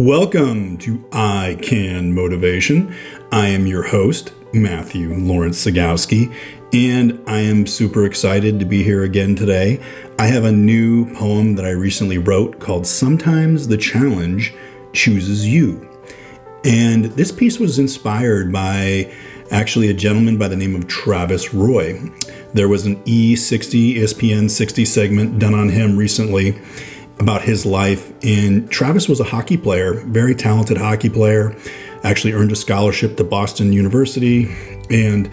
Welcome to I Can Motivation. I am your host, Matthew Lawrence Sagowski, and I am super excited to be here again today. I have a new poem that I recently wrote called Sometimes the Challenge Chooses You. And this piece was inspired by actually a gentleman by the name of Travis Roy. There was an E60, ESPN 60 segment done on him recently about his life. And Travis was a hockey player, very talented hockey player, actually earned a scholarship to Boston University. And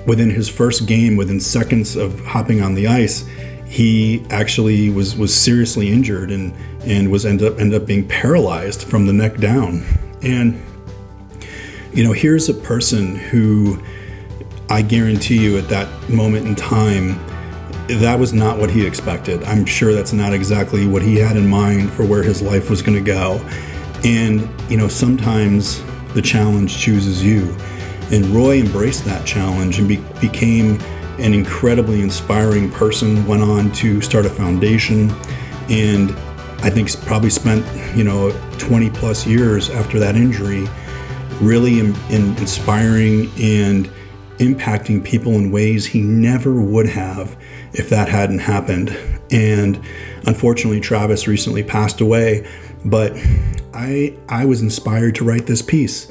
within his first game, within seconds of hopping on the ice, he actually was seriously injured and was ended up being paralyzed from the neck down. And, you know, here's a person who I guarantee you at that moment in time, that was not what he expected. I'm sure that's not exactly what he had in mind for where his life was going to go. And, you know, sometimes the challenge chooses you. And Roy embraced that challenge and became an incredibly inspiring person, went on to start a foundation, and I think probably spent, 20 plus years after that injury really inspiring and impacting people in ways he never would have if that hadn't happened. And unfortunately, Travis recently passed away, but I was inspired to write this piece.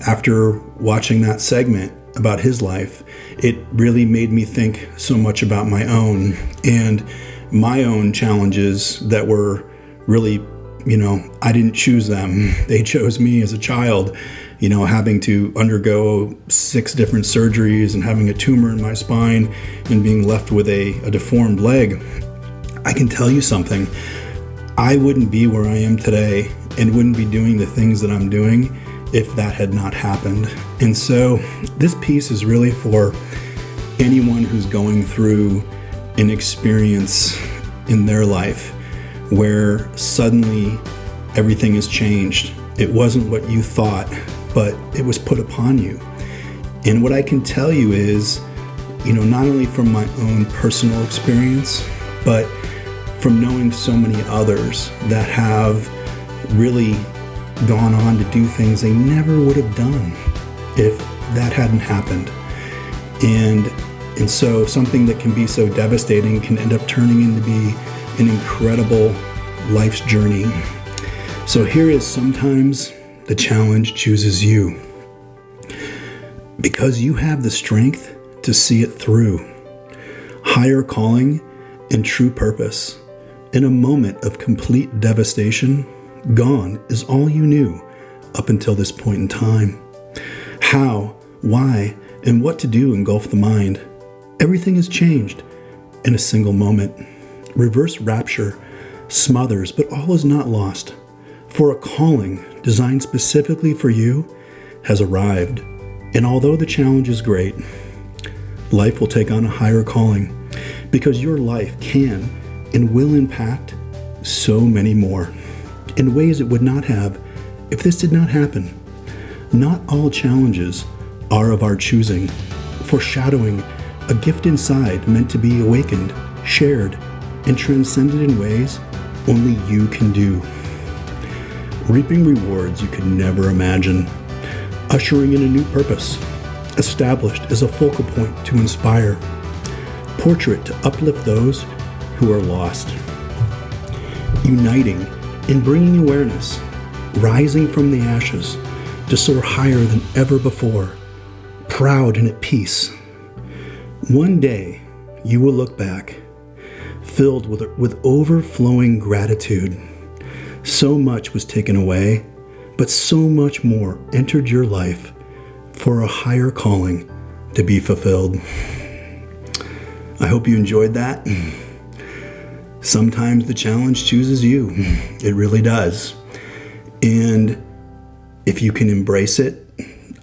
After watching that segment about his life, it really made me think so much about my own and my own challenges that were really, I didn't choose them. They chose me as a child, having to undergo 6 different surgeries and having a tumor in my spine and being left with a deformed leg. I can tell you something. I wouldn't be where I am today and wouldn't be doing the things that I'm doing if that had not happened. And so this piece is really for anyone who's going through an experience in their life where suddenly everything has changed. It wasn't what you thought, but it was put upon you. And what I can tell you is, not only from my own personal experience, but from knowing so many others that have really gone on to do things they never would have done if that hadn't happened. And so something that can be so devastating can end up turning into be an incredible life's journey. So here is Sometimes the Challenge Chooses You. Because you have the strength to see it through. Higher calling and true purpose. In a moment of complete devastation, gone is all you knew up until this point in time. How, why, and what to do engulf the mind. Everything has changed in a single moment. Reverse rapture smothers, but all is not lost. For a calling designed specifically for you has arrived. And although the challenge is great, life will take on a higher calling because your life can and will impact so many more in ways it would not have if this did not happen. Not all challenges are of our choosing, foreshadowing a gift inside meant to be awakened, shared, and transcended in ways only you can do. Reaping rewards you could never imagine, ushering in a new purpose, established as a focal point to inspire, portrait to uplift those who are lost, uniting and bringing awareness, rising from the ashes to soar higher than ever before, proud and at peace. One day you will look back, filled with overflowing gratitude. So much was taken away, but so much more entered your life for a higher calling to be fulfilled. I hope you enjoyed that. Sometimes the challenge chooses you. It really does. And if you can embrace it,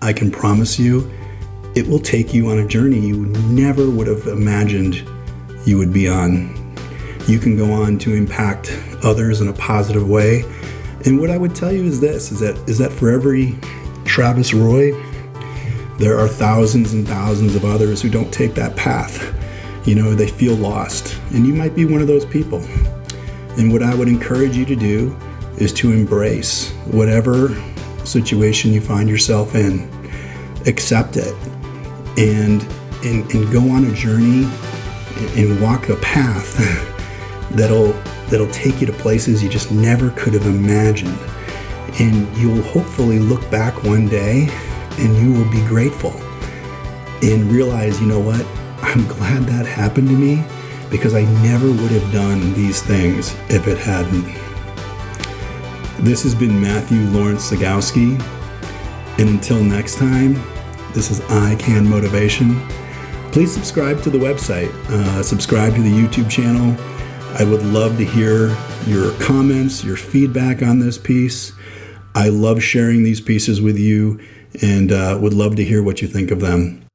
I can promise you, it will take you on a journey you never would have imagined you would be on. You can go on to impact others in a positive way. And what I would tell you is this, is that for every Travis Roy, there are thousands and thousands of others who don't take that path. They feel lost. And you might be one of those people. And what I would encourage you to do is to embrace whatever situation you find yourself in, accept it and go on a journey and walk a path that'll take you to places you just never could have imagined. And you'll hopefully look back one day and you will be grateful and realize, you know what, I'm glad that happened to me, because I never would have done these things if it hadn't. This has been Matthew Lawrence Sagowski, and until next time, this is I Can Motivation. Please subscribe to the website, subscribe to the YouTube channel. I would love to hear your comments, your feedback on this piece. I love sharing these pieces with you and would love to hear what you think of them.